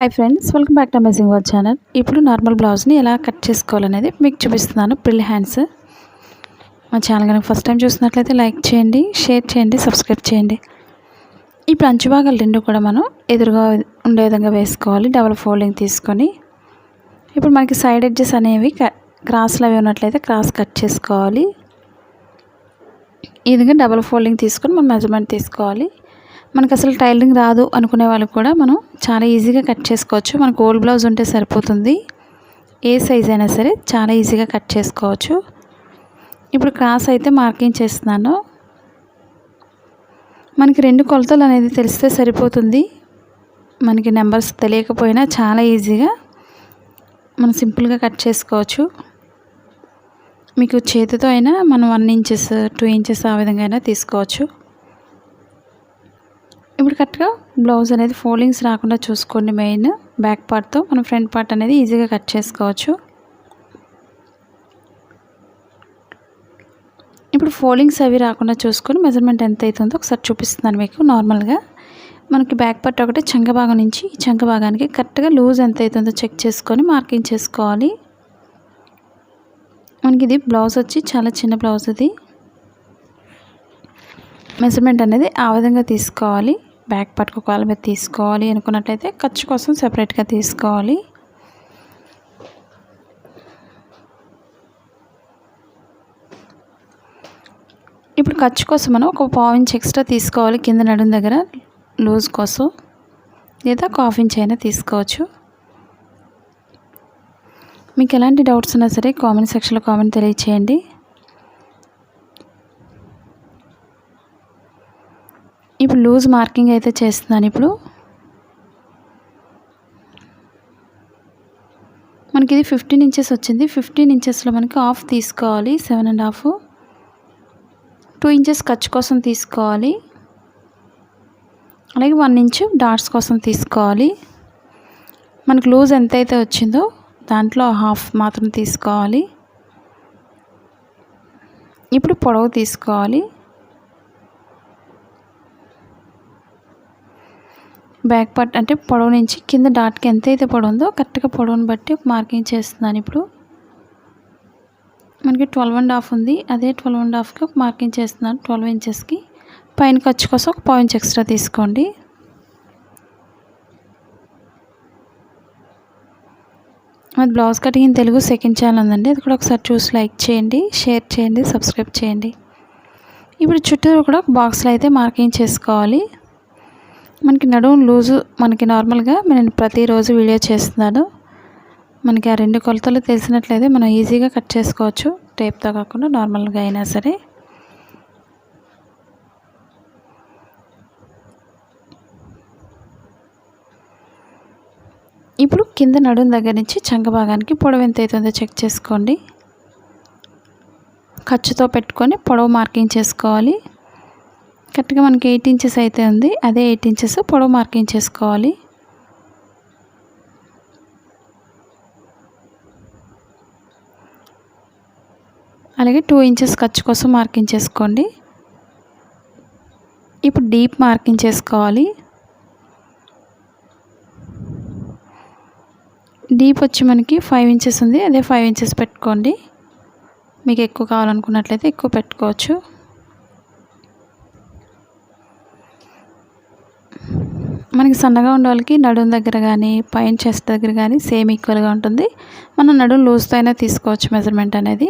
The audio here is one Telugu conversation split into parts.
Hi friends, welcome back to amazing word channel. ఇప్పుడు నార్మల్ బ్లౌజ్ని ఎలా కట్ చేసుకోవాలనేది మీకు చూపిస్తున్నాను. Pril hands. మా ఛానల్ కనుక ఫస్ట్ టైం చూసినట్లయితే లైక్ చేయండి, షేర్ చేయండి, సబ్స్క్రైబ్ చేయండి. ఇప్పుడు అంచు భాగాలు రెండు కూడా మనం ఎదురుగా ఉండే విధంగా వేసుకోవాలి. డబుల్ ఫోల్డింగ్ తీసుకొని ఇప్పుడు మనకి సైడ్ ఎడ్జెస్ అనేవి క్రాస్లు అవి ఉన్నట్లయితే క్రాస్ కట్ చేసుకోవాలి. ఈ విధంగా డబుల్ ఫోల్డింగ్ తీసుకొని మనం మెజర్మెంట్ తీసుకోవాలి. మనకు అసలు టైలరింగ్ రాదు అనుకునే వాళ్ళకి కూడా మనం చాలా ఈజీగా కట్ చేసుకోవచ్చు. మనకు ఓల్డ్ బ్లౌజ్ ఉంటే సరిపోతుంది. ఏ సైజ్ అయినా సరే చాలా ఈజీగా కట్ చేసుకోవచ్చు. ఇప్పుడు క్రాస్ అయితే మార్కింగ్ చేస్తున్నాను. మనకి రెండు కొలతలు అనేది తెలిస్తే సరిపోతుంది. మనకి నెంబర్స్ తెలియకపోయినా చాలా ఈజీగా మనం సింపుల్గా కట్ చేసుకోవచ్చు. మీకు చేతితో అయినా మనం 1 ఇంచెస్ 2 ఇంచెస్ ఆ విధంగా అయినా తీసుకోవచ్చు. ఇప్పుడు కరెక్ట్గా బ్లౌజ్ అనేది ఫోల్డింగ్స్ రాకుండా చూసుకోండి. మెయిన్ బ్యాక్ పార్ట్తో మనం ఫ్రంట్ పార్ట్ అనేది ఈజీగా కట్ చేసుకోవచ్చు. ఇప్పుడు ఫోల్డింగ్స్ అవి రాకుండా చూసుకొని మెజర్మెంట్ ఎంత అవుతుందో ఒకసారి చూపిస్తున్నాను మీకు. నార్మల్గా మనకి బ్యాక్ పార్ట్ ఒకటి చంక భాగం నుంచి ఈ చంక భాగానికి కరెక్ట్గా లూజ్ ఎంత అవుతుందో చెక్ చేసుకొని మార్కింగ్ చేసుకోవాలి. మనకి ఇది బ్లౌజ్ వచ్చి చాలా చిన్న బ్లౌజ్. ఇది మెజర్మెంట్ అనేది ఆ విధంగా తీసుకోవాలి. బ్యాక్ పార్ట్కి ఒకవేళ మీరు తీసుకోవాలి అనుకున్నట్లయితే ఖర్చు కోసం సెపరేట్గా తీసుకోవాలి. ఇప్పుడు ఖర్చు కోసం మనం ఒక 1/4 ఇంచ్ ఎక్స్ట్రా తీసుకోవాలి కింద నడుం దగ్గర లూజ్ కోసం, లేదా 1/2 ఇంచ్ అయినా తీసుకోవచ్చు. మీకు ఎలాంటి డౌట్స్ ఉన్నా సరే కామెంట్ సెక్షన్లో కామెంట్ తెలియచేయండి. ఇప్పుడు లూజ్ మార్కింగ్ అయితే చేస్తున్నాను. ఇప్పుడు మనకి ఇది 15 ఇంచెస్ వచ్చింది. 15 ఇంచెస్లో మనకి హాఫ్ తీసుకోవాలి. 7.5 2 ఇంచెస్ ఖర్చు కోసం తీసుకోవాలి. అలాగే 1 ఇంచు డాట్స్ కోసం తీసుకోవాలి. మనకు లూజ్ ఎంతైతే వచ్చిందో దాంట్లో హాఫ్ మాత్రం తీసుకోవాలి. ఇప్పుడు పొడవు తీసుకోవాలి. బ్యాక్ పార్ట్ అంటే పొడవు నుంచి కింద డాట్కి ఎంతైతే పొడవు ఉందో కరెక్ట్గా పొడవుని బట్టి మార్కింగ్ చేస్తున్నాను. ఇప్పుడు మనకి 12.5 ఉంది. అదే 12.5కి ఒక మార్కింగ్ చేస్తున్నాను. 12 ఇంచెస్కి పైన ఖర్చు కోసం ఒక 1/4 ఇంచ్ ఎక్స్ట్రా తీసుకోండి. అది blouse cutting in Telugu second channel ఉందండి. అది కూడా ఒకసారి చూసి లైక్ చేయండి, షేర్ చేయండి, సబ్స్క్రైబ్ చేయండి. ఇప్పుడు చుట్టూరు కూడా ఒక బాక్స్లో అయితే మార్కింగ్ చేసుకోవాలి. మనకి నడుము లూజు మనకి నార్మల్గా నేను ప్రతిరోజు వీడియో చేస్తున్నాను. మనకి ఆ రెండు కొలతలు తెలిసినట్లయితే మనం ఈజీగా కట్ చేసుకోవచ్చు. టేప్తో కాకుండా నార్మల్గా అయినా సరే. ఇప్పుడు కింద నడుము దగ్గర నుంచి చంక భాగానికి పొడవు ఎంత అవుతుందో చెక్ చేసుకోండి. ఖర్చుతో పెట్టుకొని పొడవు మార్కింగ్ చేసుకోవాలి. కరెక్ట్గా మనకి 8 ఇంచెస్ అయితే ఉంది. అదే 8 ఇంచెస్ పొడవు మార్కింగ్ చేసుకోవాలి. అలాగే 2 ఇంచెస్ ఖర్చు కోసం మార్కింగ్ చేసుకోండి. ఇప్పుడు డీప్ మార్కింగ్ చేసుకోవాలి. డీప్ వచ్చి మనకి 5 ఇంచెస్ ఉంది. అదే 5 ఇంచెస్ పెట్టుకోండి. మీకు ఎక్కువ కావాలనుకున్నట్లయితే ఎక్కువ పెట్టుకోవచ్చు. మనకి సన్నగా ఉండే వాళ్ళకి నడుము దగ్గర కానీ పైన చెస్ట్ దగ్గర కానీ సేమ్ ఈక్వల్గా ఉంటుంది. మనం నడుము లూజ్తో అయినా తీసుకోవచ్చు మెజర్మెంట్ అనేది.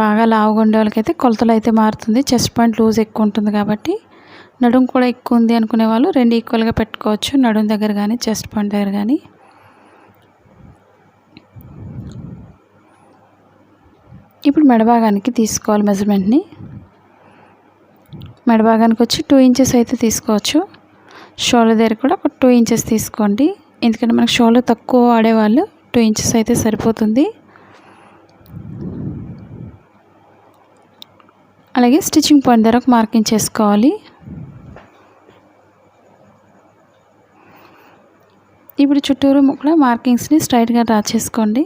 బాగా లావుగా ఉండే వాళ్ళకైతే కొలతలు అయితే మారుతుంది. చెస్ట్ పాయింట్ లూజ్ ఎక్కువ ఉంటుంది కాబట్టి నడుము కూడా ఎక్కువ ఉంది అనుకునే వాళ్ళు 2 ఈక్వల్గా పెట్టుకోవచ్చు. నడుము దగ్గర కానీ చెస్ట్ పాయింట్ దగ్గర కానీ. ఇప్పుడు మెడభాగానికి తీసుకోవాలి మెజర్మెంట్ని. మెడభాగానికి వచ్చి 2 ఇంచెస్ అయితే తీసుకోవచ్చు. షోల్డర్ దగ్గర కూడా ఒక 2 ఇంచెస్ తీసుకోండి. ఎందుకంటే మనకు షోల్డర్ తక్కువ వాడేవాళ్ళు 2 ఇంచెస్ అయితే సరిపోతుంది. అలాగే స్టిచ్చింగ్ పాయింట్ దగ్గర ఒక మార్కింగ్ చేసుకోవాలి. ఇప్పుడు చుట్టూరు కూడా మార్కింగ్స్ని స్ట్రైట్గా డ్రా చేసుకోండి.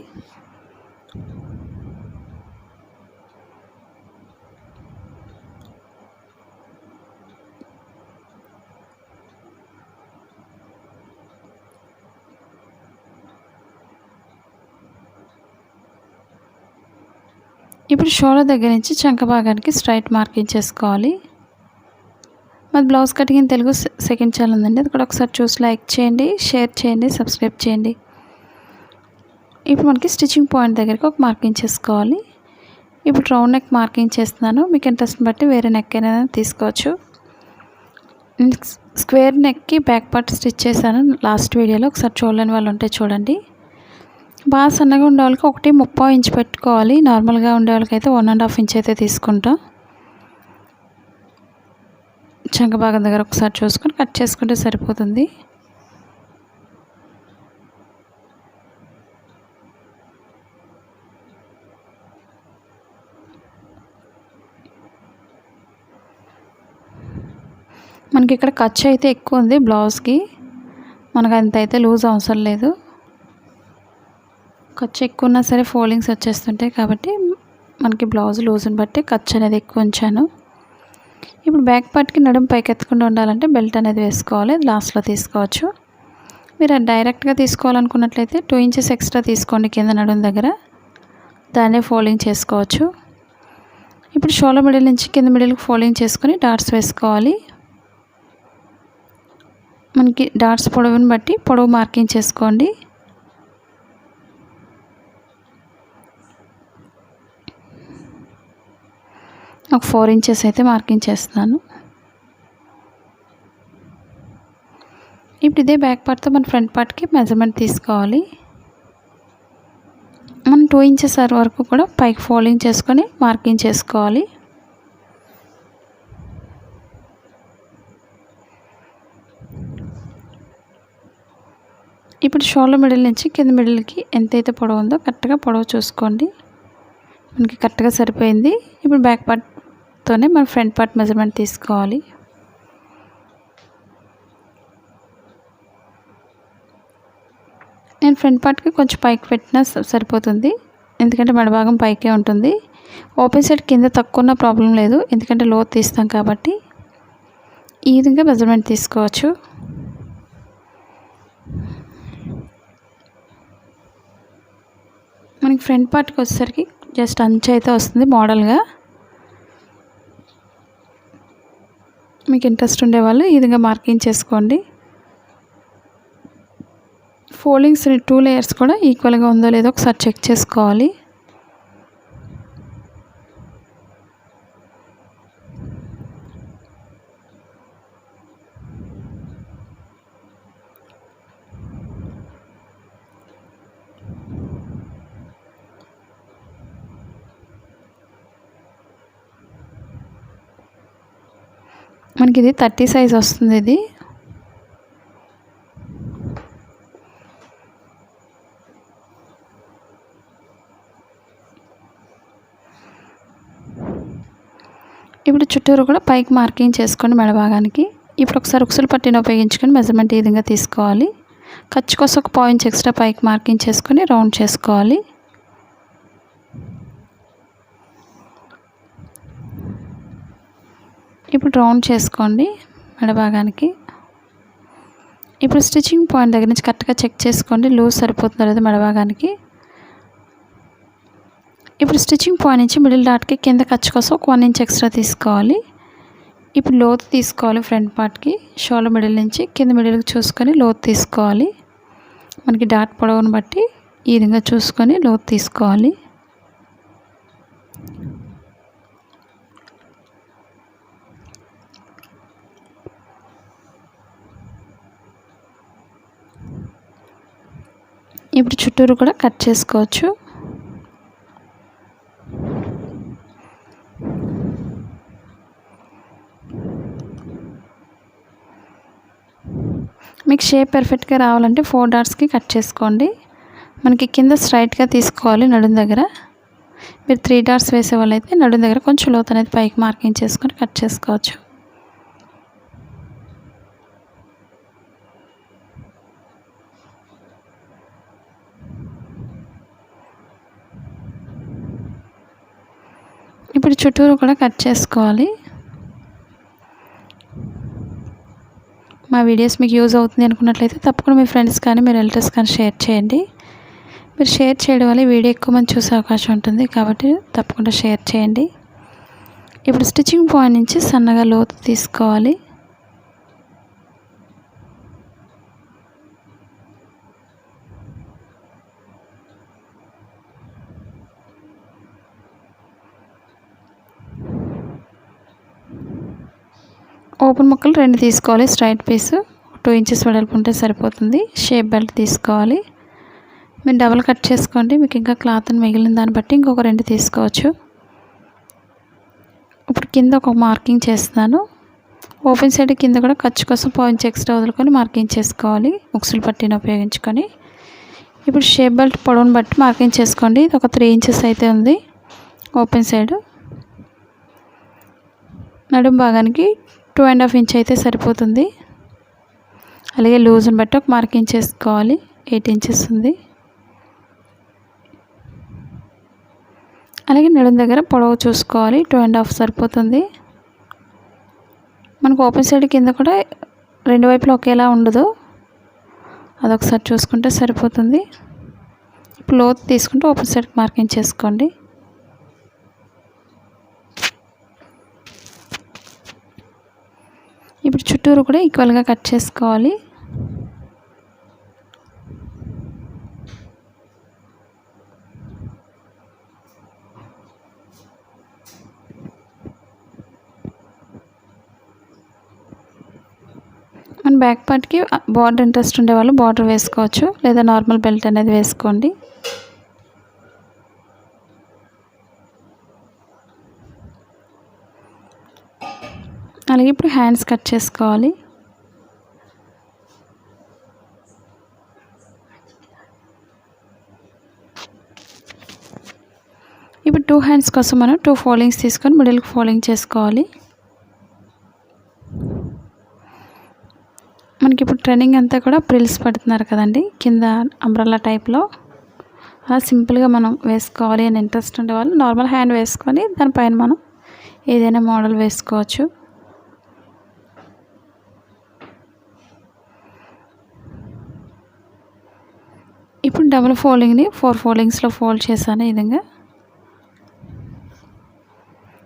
ఇప్పుడు షోల్డర్ దగ్గర నుంచి చంక భాగానికి స్ట్రైట్ మార్కింగ్ చేసుకోవాలి. మాది blouse cutting in Telugu second channel ఉందండి, అది కూడా ఒకసారి చూసి లైక్ చేయండి, షేర్ చేయండి, సబ్స్క్రైబ్ చేయండి. ఇప్పుడు మనకి స్టిచ్చింగ్ పాయింట్ దగ్గరికి ఒక మార్కింగ్ చేసుకోవాలి. ఇప్పుడు రౌండ్ నెక్ మార్కింగ్ చేస్తున్నాను. మీకు ఇంట్రెస్ట్ని బట్టి వేరే నెక్ అయినా తీసుకోవచ్చు. స్క్వేర్ నెక్కి బ్యాక్ పార్ట్ స్టిచ్ చేశాను లాస్ట్ వీడియోలో, ఒకసారి చూడలేని వాళ్ళు ఉంటే చూడండి. బాగా సన్నగా ఉండే వాళ్ళకి 1.30 ఇంచ్ పెట్టుకోవాలి. నార్మల్గా ఉండే వాళ్ళకైతే 1.5 ఇంచ్ అయితే తీసుకుంటాం. చంక భాగం దగ్గర ఒకసారి చూసుకొని కట్ చేసుకుంటే సరిపోతుంది. మనకి ఇక్కడ ఖర్చు అయితే ఎక్కువ ఉంది బ్లౌజ్కి, మనకు అంత అయితే లూజ్ అవసరం లేదు. ఖర్చు ఎక్కువ ఉన్నా సరే ఫోల్డింగ్స్ వచ్చేస్తుంటాయి కాబట్టి మనకి బ్లౌజ్ లూజ్ని బట్టి ఖర్చు అనేది ఎక్కువ ఉంచాను. ఇప్పుడు బ్యాక్ పార్ట్కి నడుము పైకి ఎత్తకుండా ఉండాలంటే బెల్ట్ అనేది వేసుకోవాలి. అది లాస్ట్లో తీసుకోవచ్చు. మీరు డైరెక్ట్గా తీసుకోవాలనుకున్నట్లయితే 2 ఇంచెస్ ఎక్స్ట్రా తీసుకోండి కింద నడుము దగ్గర, దాన్నే ఫోల్డింగ్ చేసుకోవచ్చు. ఇప్పుడు షోల్డర్ మిడిల్ నుంచి కింద మిడిల్కి ఫోల్డింగ్ చేసుకొని డాట్స్ వేసుకోవాలి. మనకి డాట్స్ పొడవుని బట్టి పొడవు మార్కింగ్ చేసుకోండి. ఒక 4 ఇంచెస్ అయితే మార్కింగ్ చేస్తున్నాను. ఇప్పుడు ఇదే బ్యాక్ పార్ట్తో మన ఫ్రంట్ పార్ట్కి మెజర్మెంట్ తీసుకోవాలి. మనం 2 ఇంచెస్ వరకు కూడా పైకి ఫోల్డింగ్ చేసుకొని మార్కింగ్ చేసుకోవాలి. ఇప్పుడు షోల్డర్ మిడిల్ నుంచి కింద మిడిల్కి ఎంతైతే పొడవు ఉందో కరెక్ట్గా పొడవు చూసుకోండి. మనకి కరెక్ట్గా సరిపోయింది. ఇప్పుడు బ్యాక్ పార్ట్తోనే మన ఫ్రంట్ పార్ట్ మెజర్మెంట్ తీసుకోవాలి. నేను ఫ్రంట్ పార్ట్కి కొంచెం పైకి పెట్టినా సరిపోతుంది, ఎందుకంటే మెడభాగం పైకే ఉంటుంది. ఓపెన్ సైడ్ కింద తక్కువ ఉన్న ప్రాబ్లం లేదు, ఎందుకంటే లోతు తీస్తాం కాబట్టి. ఈ విధంగా మెజర్మెంట్ తీసుకోవచ్చు. మనకి ఫ్రంట్ పార్ట్కి వచ్చేసరికి జస్ట్ అంచు అయితే వస్తుంది మోడల్గా. మీకు ఇంట్రెస్ట్ ఉండేవాళ్ళు ఈ విధంగా మార్కింగ్ చేసుకోండి. ఫోల్డింగ్స్ 2 లేయర్స్ కూడా ఈక్వల్గా ఉందో లేదో ఒకసారి చెక్ చేసుకోవాలి. మనకి ఇది 30 సైజ్ వస్తుంది. ఇది ఇప్పుడు చుట్టూరు కూడా పైకి మార్కింగ్ చేసుకోండి మెడ భాగానికి. ఇప్పుడు ఒకసారి ఉక్సులు పట్టిన ఉపయోగించుకొని మెజర్మెంట్ ఈ విధంగా తీసుకోవాలి. ఖర్చు కోసం ఒక 1 ఇంచ్ ఎక్స్ట్రా పైకి మార్కింగ్ చేసుకొని రౌండ్ చేసుకోవాలి. ఇప్పుడు రౌండ్ చేసుకోండి మెడ భాగానికి. ఇప్పుడు స్టిచ్చింగ్ పాయింట్ దగ్గర నుంచి కరెక్ట్గా చెక్ చేసుకోండి లూజ్ సరిపోతుందో లేదో మెడ భాగానికి. ఇప్పుడు స్టిచ్చింగ్ పాయింట్ నుంచి మిడిల్ డాట్కి కింద ఖర్చు కోసం ఒక 1 ఇంచ్ ఎక్స్ట్రా తీసుకోవాలి. ఇప్పుడు లోతు తీసుకోవాలి ఫ్రంట్ పార్ట్కి. షోల్డర్ మిడిల్ నుంచి కింద మిడిల్కి చూసుకొని లోతు తీసుకోవాలి. మనకి డాట్ పొడవును బట్టి ఈ విధంగా చూసుకొని లోతు తీసుకోవాలి. ఇప్పుడు చుట్టూరు కూడా కట్ చేసుకోవచ్చు. మీకు షేప్ పర్ఫెక్ట్గా రావాలంటే 4 డాట్స్కి కట్ చేసుకోండి. మనకి కింద స్ట్రైట్గా తీసుకోవాలి నడుం దగ్గర. మీరు 3 డాట్స్ వేసే వాళ్ళైతే నడుం దగ్గర కొంచెం లోతు అనేది పైకి మార్కింగ్ చేసుకొని కట్ చేసుకోవచ్చు. ఇప్పుడు చుట్టూరు కూడా కట్ చేసుకోవాలి. మా వీడియోస్ మీకు యూజ్ అవుతుంది అనుకున్నట్లయితే తప్పకుండా మీ ఫ్రెండ్స్ కానీ మీ రిలేటివ్స్ కానీ షేర్ చేయండి. మీరు షేర్ చేయడం వల్ల వీడియో ఎక్కువ మంది చూసే అవకాశం ఉంటుంది, కాబట్టి తప్పకుండా షేర్ చేయండి. ఇప్పుడు స్టిచ్చింగ్ పాయింట్ నుంచి సన్నగా లోతు తీసుకోవాలి. ఓపెన్ ముక్కలు 2 తీసుకోవాలి. స్ట్రైట్ పీస్ 2 ఇంచెస్ వెడల్పు ఉంటే సరిపోతుంది. షేప్ బెల్ట్ తీసుకోవాలి. మీరు డబుల్ కట్ చేసుకోండి. మీకు ఇంకా క్లాత్ మిగిలిన దాన్ని బట్టి ఇంకొక 2 తీసుకోవచ్చు. ఇప్పుడు కింద ఒక మార్కింగ్ చేస్తున్నాను. ఓపెన్ సైడ్ కింద కూడా ఖర్చు కోసం పాయింట్స్ ఎక్స్ట్రా వదులుకొని మార్కింగ్ చేసుకోవాలి, ఉక్సులు పట్టీని ఉపయోగించుకొని. ఇప్పుడు షేప్ బెల్ట్ పొడవును బట్టి మార్కింగ్ చేసుకోండి. ఇది ఒక 3 ఇంచెస్ అయితే ఉంది. ఓపెన్ సైడ్ నడుము భాగానికి 2.5 ఇంచ్ అయితే సరిపోతుంది. అలాగే లూజ్ని బట్టి ఒక మార్కింగ్ చేసుకోవాలి. 8 ఇంచెస్ ఉంది. అలాగే నడుము దగ్గర పొడవు చూసుకోవాలి. 2.5 సరిపోతుంది. మనకు ఓపెన్ సైడ్ కింద కూడా 2 వైపులా ఒకేలా ఉండదు, అదొకసారి చూసుకుంటే సరిపోతుంది. ఇప్పుడు లోతు తీసుకుంటే ఓపెన్ సైడ్కి మార్కింగ్ చేసుకోండి. ఇప్పుడు చుట్టూరు కూడా ఈక్వల్గా కట్ చేసుకోవాలి. మన బ్యాక్ పార్ట్కి బార్డర్ ఇంట్రెస్ట్ ఉండేవాళ్ళు బార్డర్ వేసుకోవచ్చు, లేదా నార్మల్ బెల్ట్ అనేది వేసుకోండి. అలాగే ఇప్పుడు హ్యాండ్స్ కట్ చేసుకోవాలి. ఇప్పుడు 2 హ్యాండ్స్ కోసం మనం 2 ఫోల్డింగ్స్ తీసుకొని మిడిల్కి ఫోల్డింగ్ చేసుకోవాలి. మనకి ఇప్పుడు ట్రెండింగ్ అంతా కూడా ప్రిల్స్ పెడుతున్నారు కదండి, కింద అంబ్రెల్లా టైప్లో. అలా సింపుల్గా మనం వేసుకోవాలి అని ఇంట్రెస్ట్ ఉండేవాళ్ళు నార్మల్ హ్యాండ్ వేసుకొని దానిపైన మనం ఏదైనా మోడల్ వేసుకోవచ్చు. ఇప్పుడు డబుల్ ఫోల్డింగ్ని 4 ఫోల్డింగ్స్లో ఫోల్డ్ చేశాను. ఈ విధంగా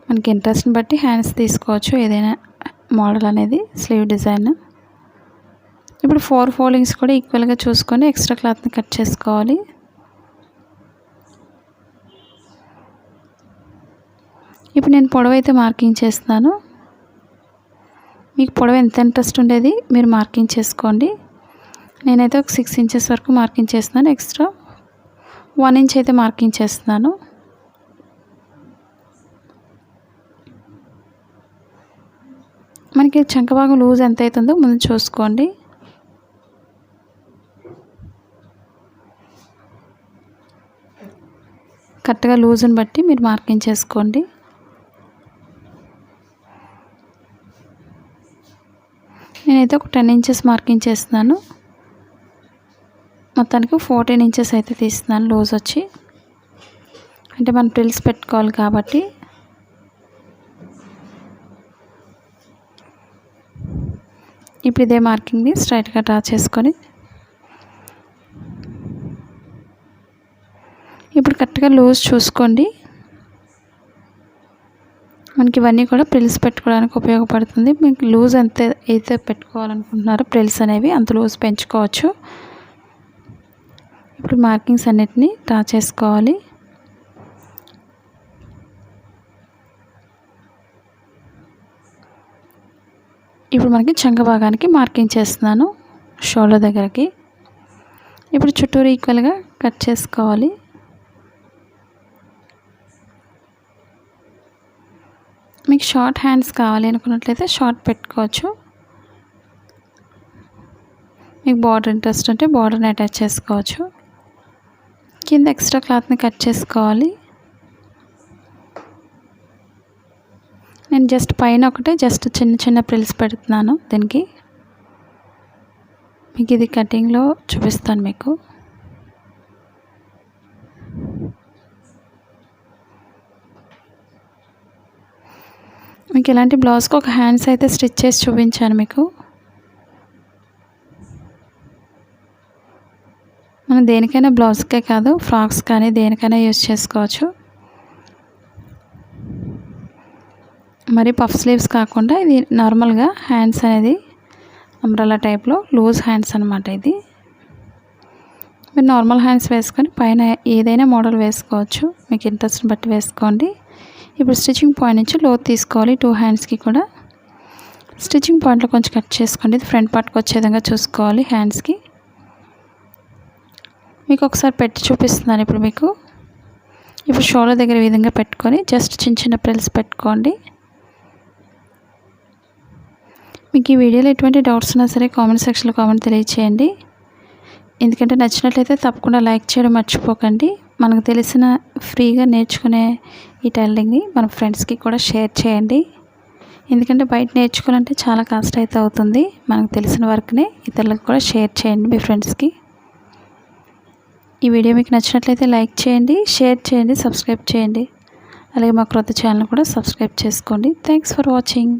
మనకి ఇంట్రెస్ట్ని బట్టి హ్యాండ్స్ తీసుకోవచ్చు, ఏదైనా మోడల్ అనేది స్లీవ్ డిజైన్. ఇప్పుడు 4 ఫోల్డింగ్స్ కూడా ఈక్వల్గా చూసుకొని ఎక్స్ట్రా క్లాత్ని కట్ చేసుకోవాలి. ఇప్పుడు నేను పొడవు అయితే మార్కింగ్ చేస్తున్నాను. మీకు పొడవు ఎంత ఇంట్రెస్ట్ ఉండేది మీరు మార్కింగ్ చేసుకోండి. నేనైతే ఒక 6 ఇంచెస్ వరకు మార్కింగ్ చేస్తున్నాను. ఎక్స్ట్రా 1 ఇంచ్ అయితే మార్కింగ్ చేస్తున్నాను. మనకి చంక భాగం లూజ్ ఎంత అవుతుందో ముందు చూసుకోండి. కరెక్ట్గా లూజ్ని బట్టి మీరు మార్కింగ్ చేసుకోండి. నేనైతే ఒక 10 ఇంచెస్ మార్కింగ్ చేస్తున్నాను. మొత్తానికి 14 ఇంచెస్ అయితే తీస్తున్నాను లూజ్ వచ్చి, అంటే మనం ప్రిల్స్ పెట్టుకోవాలి కాబట్టి. ఇప్పుడు ఇదే మార్కింగ్ని స్ట్రైట్గా డ్రా చేసుకొని ఇప్పుడు కరెక్ట్గా లూజ్ చూసుకోండి. మనకి ఇవన్నీ కూడా ప్రిల్స్ పెట్టుకోవడానికి ఉపయోగపడుతుంది. మీకు లూజ్ ఎంత అయితే పెట్టుకోవాలనుకుంటున్నారో ప్రిల్స్ అనేవి అంత లూజ్ పెంచుకోవచ్చు. ఇప్పుడు మార్కింగ్స్ అన్నిటినీ డ్రా చేసుకోవాలి. ఇప్పుడు మనకి చంక భాగానికి మార్కింగ్ చేస్తున్నాను, షోల్డర్ దగ్గరికి. ఇప్పుడు చుట్టూరు ఈక్వల్గా కట్ చేసుకోవాలి. మీకు షార్ట్ హ్యాండ్స్ కావాలి అనుకున్నట్లయితే షార్ట్ పెట్టుకోవచ్చు. మీకు బార్డర్ ఇంట్రెస్ట్ ఉంటే బార్డర్ని అటాచ్ చేసుకోవచ్చు. కింద ఎక్స్ట్రా క్లాత్ని కట్ చేసుకోవాలి. నేను జస్ట్ పైన ఒకటే చిన్న చిన్న ప్రిల్స్ పెడుతున్నాను దీనికి. మీకు ఇది కటింగ్లో చూపిస్తాను మీకు. మీకు ఇలాంటి బ్లౌజ్కి ఒక హ్యాండ్స్ అయితే స్టిచ్ చేసి చూపించాను మీకు. మనం దేనికైనా బ్లౌజ్కే కాదు ఫ్రాక్స్ కానీ దేనికైనా యూజ్ చేసుకోవచ్చు. మరి పఫ్ స్లీవ్స్ కాకుండా ఇది నార్మల్గా హ్యాండ్స్ అనేది అంబ్రెల్లా టైప్లో లూజ్ హ్యాండ్స్ అనమాట. ఇది మీరు నార్మల్ హ్యాండ్స్ వేసుకొని పైన ఏదైనా మోడల్ వేసుకోవచ్చు, మీకు ఇంట్రెస్ట్ని బట్టి వేసుకోండి. ఇప్పుడు స్టిచ్చింగ్ పాయింట్ నుంచి లోతు తీసుకోవాలి. 2 హ్యాండ్స్కి కూడా స్టిచ్చింగ్ పాయింట్లో కొంచెం కట్ చేసుకోండి. ఇది ఫ్రంట్ పార్ట్కి వచ్చే విధంగా చూసుకోవాలి. హ్యాండ్స్కి మీకు ఒకసారి పెట్టి చూపిస్తున్నాను. ఇప్పుడు షోల్డర్ దగ్గర ఈ విధంగా పెట్టుకొని జస్ట్ చిన్న చిన్న ప్రిల్స్ పెట్టుకోండి. మీకు ఈ వీడియోలో ఎటువంటి డౌట్స్ ఉన్నా సరే కామెంట్ సెక్షన్లో కామెంట్ తెలియచేయండి. ఎందుకంటే నచ్చినట్లయితే తప్పకుండా లైక్ చేయడం మర్చిపోకండి. మనకు తెలిసిన ఫ్రీగా నేర్చుకునే ఈ టైలరింగ్ని మన ఫ్రెండ్స్కి కూడా షేర్ చేయండి. ఎందుకంటే బయట నేర్చుకోవాలంటే చాలా కాస్ట్ అయితే అవుతుంది. మనకు తెలిసిన వర్క్ని ఇతరులకు కూడా షేర్ చేయండి మీ ఫ్రెండ్స్కి. ఈ వీడియో మీకు నచ్చినట్లయితే లైక్ చేయండి, షేర్ చేయండి, సబ్స్క్రైబ్ చేయండి. అలాగే మా క్రొత్త ఛానల్ కూడా సబ్స్క్రైబ్ చేసుకోండి. Thanks for watching.